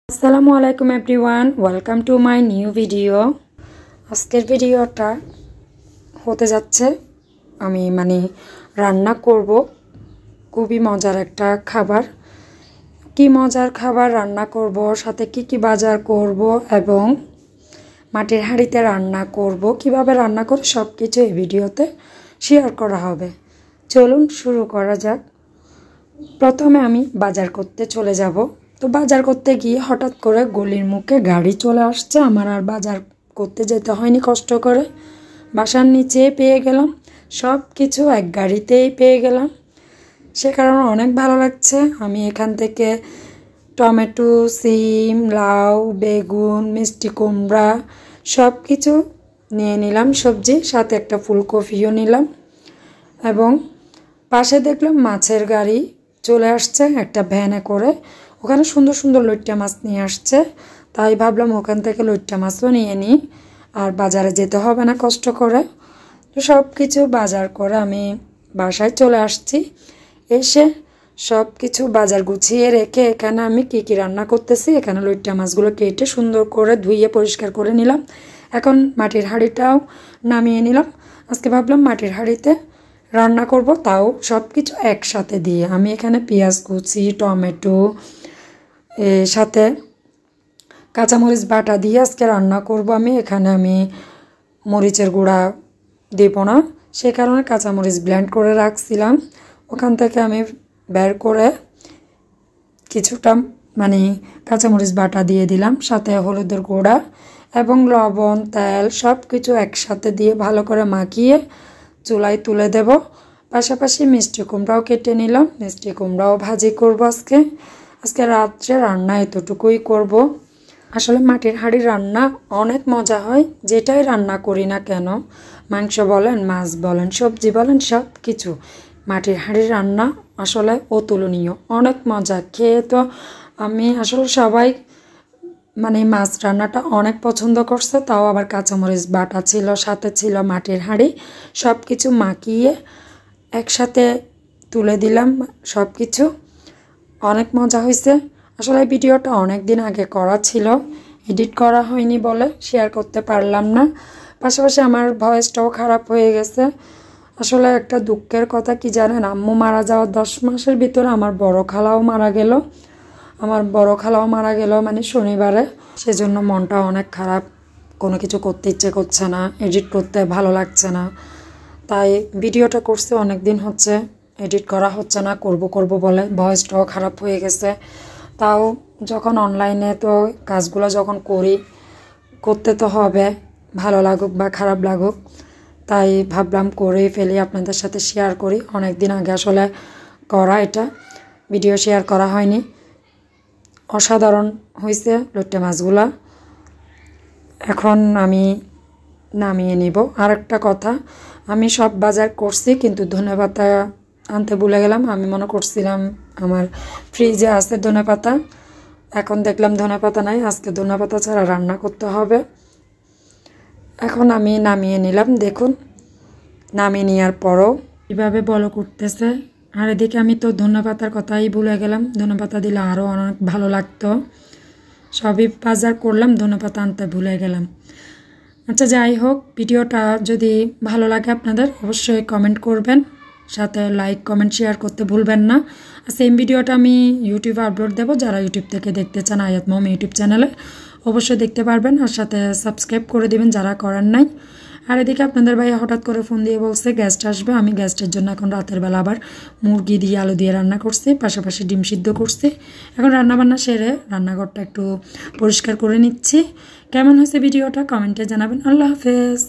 আসসালামু আলাইকুম everyone, welcome to my new video. আজকের ভিডিওটা হতে যাচ্ছে আমি রান্না করব খুবই মজার একটা খাবার। কি মজার খাবার রান্না করব, সাথে কি বাজার করব এবং মাটির হাঁড়িতে রান্না করব, কিভাবে রান্না করে সব কিছু এই ভিডিওতে শেয়ার করা হবে। চলুন শুরু করা যাক। প্রথমে আমি বাজার করতে চলে যাব। তো বাজার করতে গিয়ে হঠাৎ করে গলির মুখে গাড়ি চলে আসছে। আমার আর বাজার করতে যেতে হয়নি কষ্ট করে, বাসার নিচে পেয়ে গেলাম। সব কিছু এক গাড়িতেই পেয়ে গেলাম, সে কারণে অনেক ভালো লাগছে। আমি এখান থেকে টমেটো, সিম, লাউ, বেগুন, মিষ্টি কুমড়া সব কিছু নিয়ে নিলাম সবজি, সাথে একটা ফুলকপিও নিলাম। এবং পাশে দেখলাম মাছের গাড়ি চলে আসছে একটা ভ্যানে করে। ওখানে সুন্দর সুন্দর লইট্টা মাছ নিয়ে আসছে, তাই ভাবলাম ওখান থেকে লইট্টা মাছও নিয়ে নিই, আর বাজারে যেতে হবে না কষ্ট করে। তো সব কিছু বাজার করে আমি বাসায় চলে আসছি। এসে সব কিছু বাজার গুছিয়ে রেখে এখানে আমি কি রান্না করতেছি, এখানে লইট্টা মাছগুলো কেটে সুন্দর করে ধুইয়ে পরিষ্কার করে নিলাম। এখন মাটির হাঁড়িটাও নামিয়ে নিলাম। আজকে ভাবলাম মাটির হাঁড়িতে রান্না করব, তাও সব কিছু একসাথে দিয়ে। আমি এখানে পেঁয়াজ কুচি, টমেটো, সাথে কাঁচামরিচ বাটা দিয়ে আজকে রান্না করব। এখানে আমি মরিচের গুঁড়া দেব না, সে কারণে কাঁচামরিচ ব্লেন্ড করে রাখছিলাম। ওখান থেকে আমি বের করে কিছুটা কাঁচামরিচ বাটা দিয়ে দিলাম, সাথে হলুদের গুঁড়া এবং লবণ, তেল সব কিছু একসাথে দিয়ে ভালো করে মাখিয়ে চুলায় তুলে দেব। পাশাপাশি মিষ্টি কুমড়াও কেটে নিলাম, মিষ্টি কুমড়াও ভাজি করব আজকে রাত্রে রান্না এতটুকুই করব। আসলে মাটির হাঁড়ির রান্না অনেক মজা হয়, যেটাই রান্না করি না কেন, মাংস বলেন, মাছ বলেন, সবজি বলেন, সব কিছু মাটির হাঁড়ির রান্না আসলে অতুলনীয়, অনেক মজা। খেয়ে তো আমি আসলে সবাই মাছ রান্নাটা অনেক পছন্দ করছে। তাও আবার কাঁচামরিচ বাটা ছিল, সাথে ছিল মাটির হাঁড়ি, সব কিছু মাখিয়ে একসাথে তুলে দিলাম। সব কিছু অনেক মজা হয়েছে। আসলে এই ভিডিওটা অনেক দিন আগে করা ছিল, এডিট করা হয়নি বলে শেয়ার করতে পারলাম না। পাশাপাশি আমার ভয়েসটাও খারাপ হয়ে গেছে। আসলে একটা দুঃখের কথা কি জানেন, আম্মু মারা যাওয়ার 10 মাসের ভিতরে আমার বড় খালাও মারা গেল শনিবারে। সেজন্য মনটা অনেক খারাপ, কোনো কিছু করতে ইচ্ছে করছে না, এডিট করতে ভালো লাগছে না। তাই ভিডিওটা করতে অনেক দিন হচ্ছে, এডিট করা হচ্ছে না, করব বলে ভয়েসটাও খারাপ হয়ে গেছে। তাও যখন অনলাইনে তো কাজগুলো যখন করতে তো হবে, ভালো লাগুক বা খারাপ লাগুক, তাই ভাবলাম করেই ফেলি, আপনাদের সাথে শেয়ার করি। অনেক দিন আগে আসলে করা, এটা ভিডিও শেয়ার করা হয়নি। অসাধারণ হয়েছে লইট্টা মাছগুলা। এখন আমি নামিয়ে নিব। আর একটা কথা, আমি সব বাজার করছি কিন্তু ধনেপাতা আনতে ভুলে গেলাম। আমি মনে করছিলাম আমার ফ্রিজে আছে ধনেপাতা, এখন দেখলাম ধনেপাতা নাই। আজকে ধনেপাতা ছাড়া রান্না করতে হবে। এখন আমি নামিয়ে নিলাম। দেখুন, নামিয়ে নেওয়ার পরও কীভাবে বলো করতেছে। আর এদিকে আমি তো ধনেপাতার কথাই ভুলে গেলাম, ধনেপাতা দিলে আরও অনেক ভালো লাগতো। সবই বাজার করলাম, ধনেপাতা আনতে ভুলে গেলাম। আচ্ছা, যাই হোক, ভিডিওটা যদি ভালো লাগে আপনাদের অবশ্যই কমেন্ট করবেন, সাথে লাইক, কমেন্ট, শেয়ার করতে ভুলবেন না। আর সেম ভিডিওটা আমি ইউটিউবে আপলোড দেবো। যারা ইউটিউব থেকে দেখতে চান আয়াত মম ইউটিউব চ্যানেলে অবশ্যই দেখতে পারবেন, আর সাথে সাবস্ক্রাইব করে দিবেন যারা করার নাই। আর এদিকে আপনাদের ভাই হঠাৎ করে ফোন দিয়ে বলছে গেস্ট আসবে। আমি গেস্টের জন্য এখন রাতের বেলা আবার মুরগি দিয়ে আলু দিয়ে রান্না করছি, পাশাপাশি ডিম সিদ্ধ করছি। এখন রান্নাবান্না সেরে রান্নাঘরটা একটু পরিষ্কার করে নিচ্ছি। কেমন হয়েছে ভিডিওটা কমেন্টে জানাবেন। আল্লাহ হাফেজ।